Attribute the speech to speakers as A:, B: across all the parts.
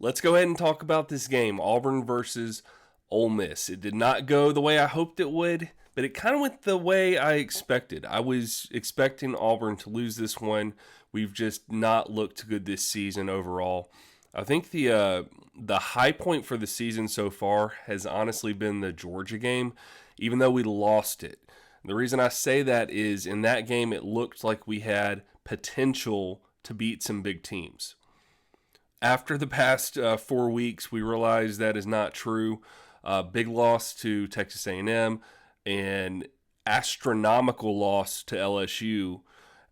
A: let's go ahead and talk about this game, Auburn versus Ole Miss. It did not go the way I hoped it would, but it kind of went the way I expected. I was expecting Auburn to lose this one. We've just not looked good this season overall. I think the high point for the season so far has honestly been the Georgia game, even though we lost it. The reason I say that is in that game it looked like we had potential to beat some big teams. After the past 4 weeks, we realized that is not true. Big loss to Texas A&M, and astronomical loss to LSU,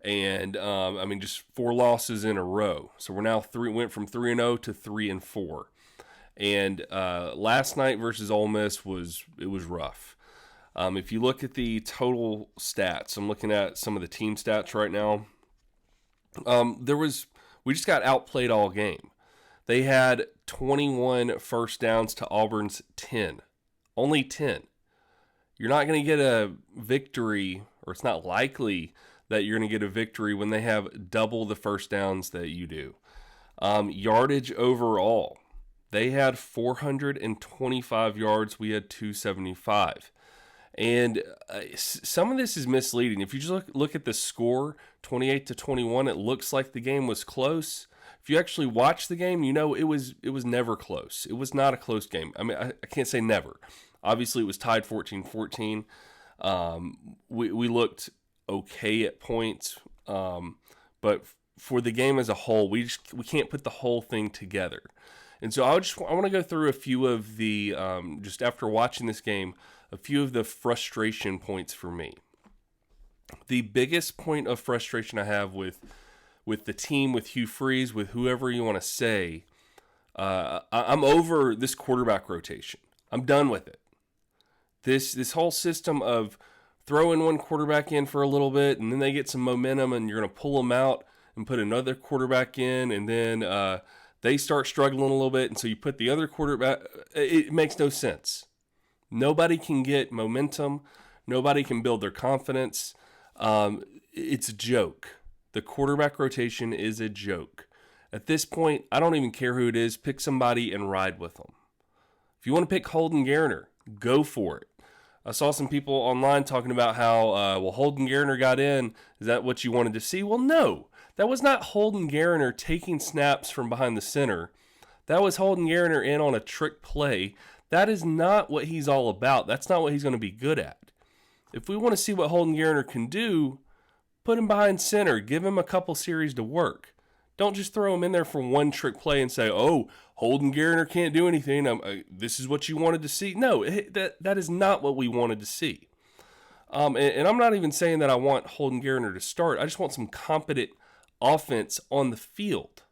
A: and just 4 losses in a row. So we're now went from 3-0 to 3-4. And last night versus Ole Miss was rough. If you look at the total stats, I'm looking at some of the team stats right now. We just got outplayed all game. They had 21 first downs to Auburn's 10. Only 10. You're not going to get a victory, or it's not likely that you're going to get a victory when they have double the first downs that you do. Yardage overall, they had 425 yards. We had 275. And some of this is misleading. If you just look at the score, 28-21, it looks like the game was close. If you actually watch the game, you know it was never close. It was not a close game. I mean, I can't say never. Obviously, it was tied 14-14. We looked okay at points, but for the game as a whole, we can't put the whole thing together. And so I want to go through a few of the just after watching this game, a few of the frustration points for me. The biggest point of frustration I have with the team, with Hugh Freeze, with whoever you want to say, I'm over this quarterback rotation. I'm done with it. This whole system of throwing one quarterback in for a little bit, and then they get some momentum, and you're going to pull them out and put another quarterback in, and then they start struggling a little bit, and so you put the other quarterback. It makes no sense. Nobody can get momentum. Nobody can build their confidence. It's a joke. The quarterback rotation is a joke. At this point, I don't even care who it is. Pick somebody and ride with them. If you want to pick Holden Garner, go for it. I saw some people online talking about how, Holden Garner got in. Is that what you wanted to see? Well, no. That was not Holden Garner taking snaps from behind the center. That was Holden Garner in on a trick play. That is not what he's all about. That's not what he's going to be good at. If we want to see what Holden Garner can do, put him behind center. Give him a couple series to work. Don't just throw him in there for one trick play and say, oh, Holden Garner can't do anything. This is what you wanted to see. No, that is not what we wanted to see. And I'm not even saying that I want Holden Garner to start. I just want some competent offense on the field.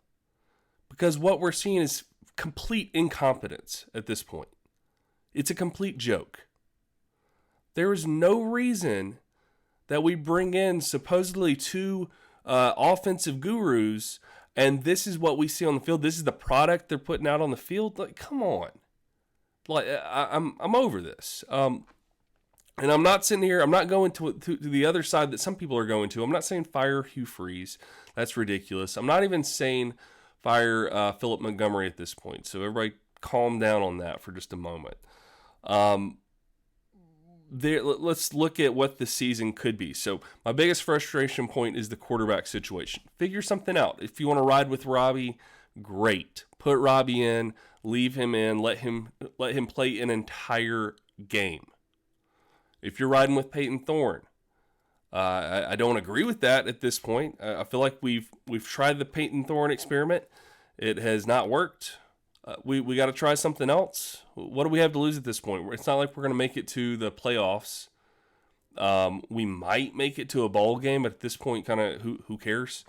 A: Because what we're seeing is complete incompetence at this point. It's a complete joke. There is no reason that we bring in supposedly 2 offensive gurus, and this is what we see on the field. This is the product they're putting out on the field. Like, come on. Like, I'm over this. And I'm not sitting here. I'm not going to the other side that some people are going to. I'm not saying fire Hugh Freeze. That's ridiculous. I'm not even saying fire Philip Montgomery at this point. So everybody calm down on that for just a moment. Let's look at what the season could be. So my biggest frustration point is the quarterback situation. Figure something out. If you want to ride with Robbie, great. Put Robbie in, leave him in, let him play an entire game. If you're riding with Peyton Thorne, I don't agree with that at this point. I feel like we've tried the Peyton Thorne experiment. It has not worked. We got to try something else. What do we have to lose at this point? It's not like we're going to make it to the playoffs. We might make it to a bowl game, but at this point, kind of who cares?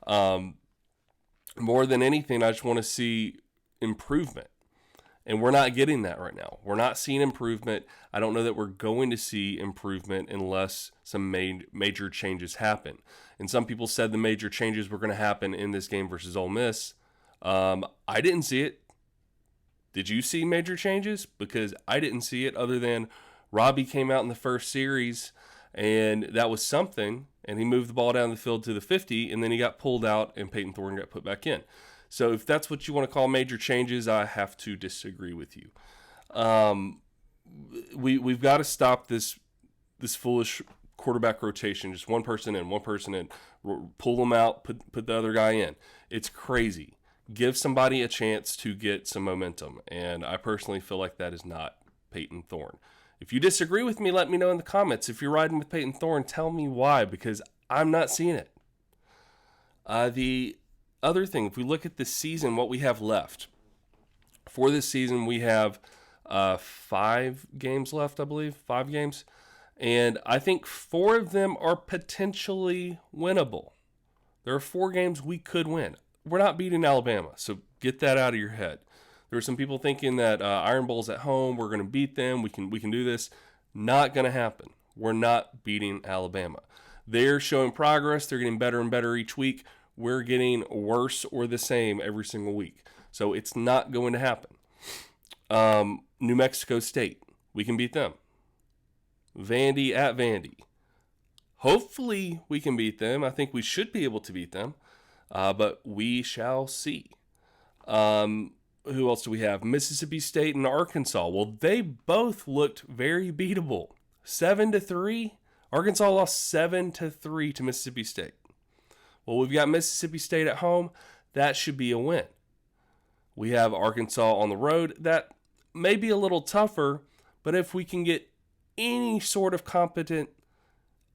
A: More than anything, I just want to see improvement. And we're not getting that right now. We're not seeing improvement. I don't know that we're going to see improvement unless some major changes happen. And some people said the major changes were going to happen in this game versus Ole Miss. I didn't see it. Did you see major changes? Because I didn't see it, other than Robbie came out in the first series, and that was something, and he moved the ball down the field to the 50, and then he got pulled out, and Peyton Thorne got put back in. So if that's what you want to call major changes, I have to disagree with you. We've got to stop this foolish quarterback rotation. Just one person in, pull them out, put the other guy in. It's crazy. Give somebody a chance to get some momentum. And I personally feel like that is not Peyton Thorne. If you disagree with me, let me know in the comments. If you're riding with Peyton Thorne, tell me why, because I'm not seeing it. The other thing, if we look at this season, what we have left. For this season, we have 5 games left, I believe. 5 games. And I think 4 of them are potentially winnable. There are 4 games we could win. We're not beating Alabama, so get that out of your head. There are some people thinking that Iron Bowl's at home, we're going to beat them, we can do this. Not going to happen. We're not beating Alabama. They're showing progress. They're getting better and better each week. We're getting worse or the same every single week. So it's not going to happen. New Mexico State, we can beat them. Vandy at Vandy. Hopefully we can beat them. I think we should be able to beat them. But we shall see. Who else do we have? Mississippi State and Arkansas. Well, they both looked very beatable. 7-3. Arkansas lost 7-3 to Mississippi State. Well, we've got Mississippi State at home. That should be a win. We have Arkansas on the road. That may be a little tougher, but if we can get any sort of competent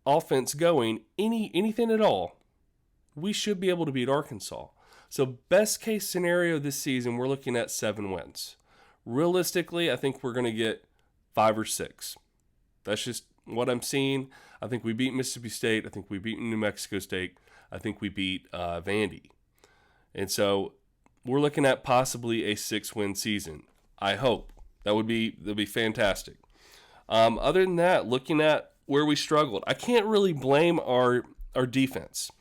A: offense going, anything at all, we should be able to beat Arkansas. So best case scenario this season, we're looking at 7 wins. Realistically, I think we're going to get 5 or 6. That's just what I'm seeing. I think we beat Mississippi State. I think we beat New Mexico State. I think we beat Vandy. And so we're looking at possibly a 6-win season. I hope. That'd be fantastic. Other than that, looking at where we struggled, I can't really blame our defense.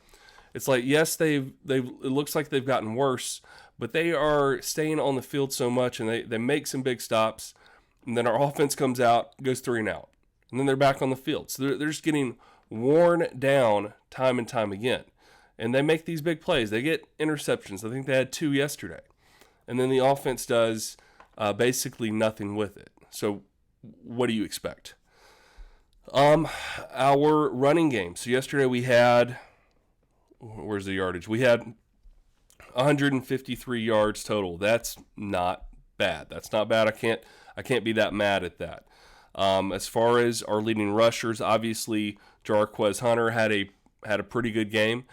A: It's like, yes, it looks like they've gotten worse, but they are staying on the field so much, and they make some big stops, and then our offense comes out, goes 3 and out, and then they're back on the field. So they're just getting worn down time and time again, and they make these big plays. They get interceptions. I think they had 2 yesterday, and then the offense does basically nothing with it. So what do you expect? Our running game. So yesterday we had... Where's the yardage? We had 153 yards total. That's not bad. I can't be that mad at that. As far as our leading rushers, obviously Jarquez Hunter had a pretty good game.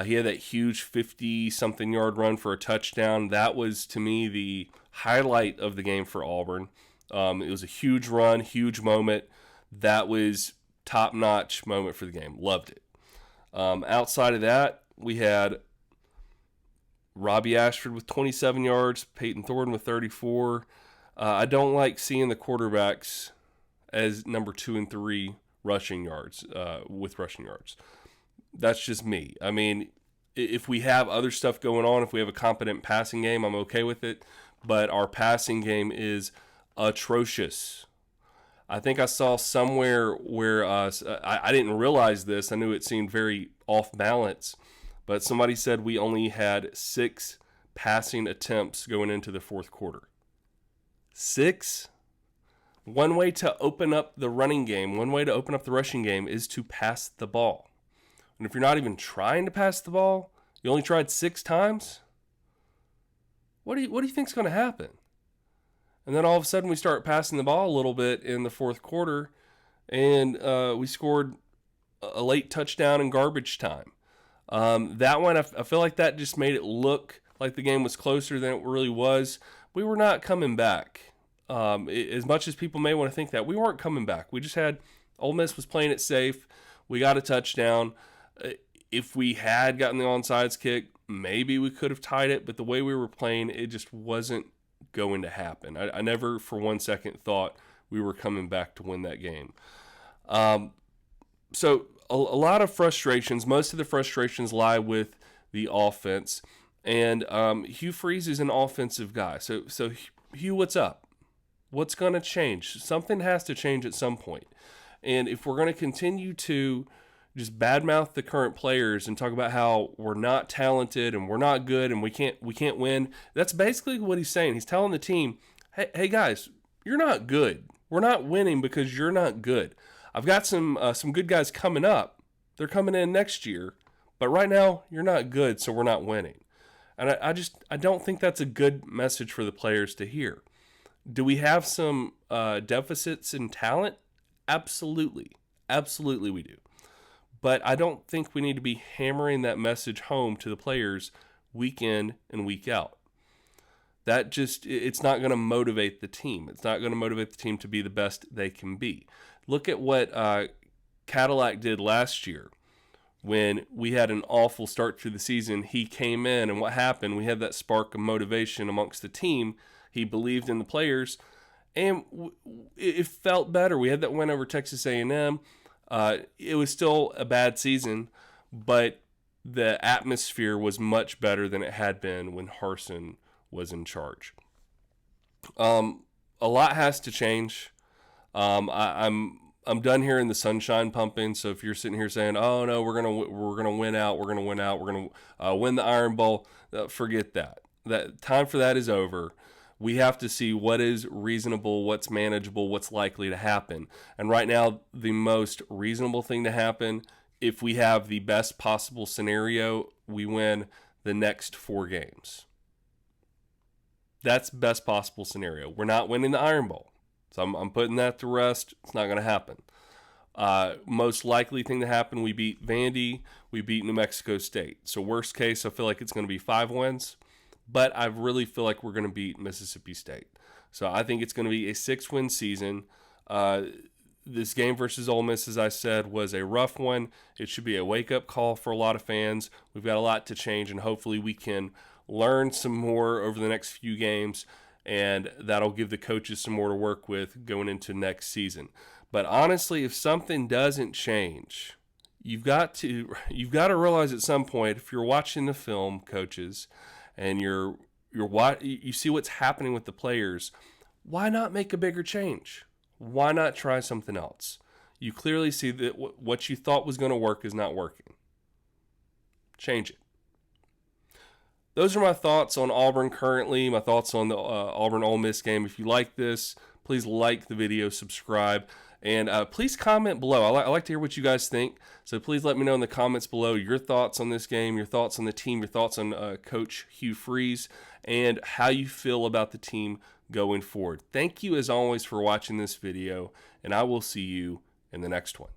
A: He had that huge 50-something yard run for a touchdown. That was, to me, the highlight of the game for Auburn. It was a huge run, huge moment. That was top-notch moment for the game. Loved it. Outside of that, we had Robbie Ashford with 27 yards, Peyton Thorne with 34. I don't like seeing the quarterbacks as number 2 and 3 rushing yards, with rushing yards. That's just me. I mean, if we have other stuff going on, if we have a competent passing game, I'm okay with it. But our passing game is atrocious. I think I saw somewhere where I didn't realize this. I knew it seemed very off balance, but somebody said we only had 6 passing attempts going into the fourth quarter. 6? One way to open up the running game, one way to open up the rushing game is to pass the ball. And if you're not even trying to pass the ball, you only tried 6 times? What do you think's going to happen? And then all of a sudden we start passing the ball a little bit in the fourth quarter, and we scored a late touchdown in garbage time. That one, I feel like that just made it look like the game was closer than it really was. We were not coming back. As much as people may want to think that, we weren't coming back. We just had, Ole Miss was playing it safe. We got a touchdown. If we had gotten the onside kick, maybe we could have tied it, but the way we were playing, it just wasn't going to happen. I never for one second thought we were coming back to win that game. So a lot of frustrations. Most of the frustrations lie with the offense. And Hugh Freeze is an offensive guy. So Hugh, what's up? What's going to change? Something has to change at some point. And if we're going to continue to just badmouth the current players and talk about how we're not talented and we're not good and we can't win. That's basically what he's saying. He's telling the team, hey guys, you're not good. We're not winning because you're not good. I've got some good guys coming up. They're coming in next year, but right now you're not good, so we're not winning. And I don't think that's a good message for the players to hear. Do we have some deficits in talent? Absolutely. Absolutely we do. But I don't think we need to be hammering that message home to the players week in and week out. It's not going to motivate the team. It's not going to motivate the team to be the best they can be. Look at what Cadillac did last year when we had an awful start to the season. He came in, and what happened? We had that spark of motivation amongst the team. He believed in the players, and it felt better. We had that win over Texas A&M. It was still a bad season, but the atmosphere was much better than it had been when Harsin was in charge. A lot has to change. I'm done hearing the sunshine pumping. So if you're sitting here saying, "Oh no, we're gonna win out, we're gonna win the Iron Bowl," forget that. That time for that is over. We have to see what is reasonable, what's manageable, what's likely to happen. And right now, the most reasonable thing to happen, if we have the best possible scenario, we win the next 4 games. That's best possible scenario. We're not winning the Iron Bowl. So I'm putting that to rest. It's not going to happen. Most likely thing to happen, we beat Vandy, we beat New Mexico State. So worst case, I feel like it's going to be 5 wins. But I really feel like we're going to beat Mississippi State. So I think it's going to be a 6-win season. This game versus Ole Miss, as I said, was a rough one. It should be a wake-up call for a lot of fans. We've got a lot to change, and hopefully we can learn some more over the next few games, and that'll give the coaches some more to work with going into next season. But honestly, if something doesn't change, you've got to realize at some point, if you're watching the film, coaches, and you see what's happening with the players, why not make a bigger change? Why not try something else? You clearly see that what you thought was going to work is not working. Change it. Those are my thoughts on Auburn currently, my thoughts on the Auburn-Ole Miss game. If you like this, please like the video, subscribe, and please comment below. I like to hear what you guys think, so please let me know in the comments below your thoughts on this game, your thoughts on the team, your thoughts on Coach Hugh Freeze, and how you feel about the team going forward. Thank you, as always, for watching this video, and I will see you in the next one.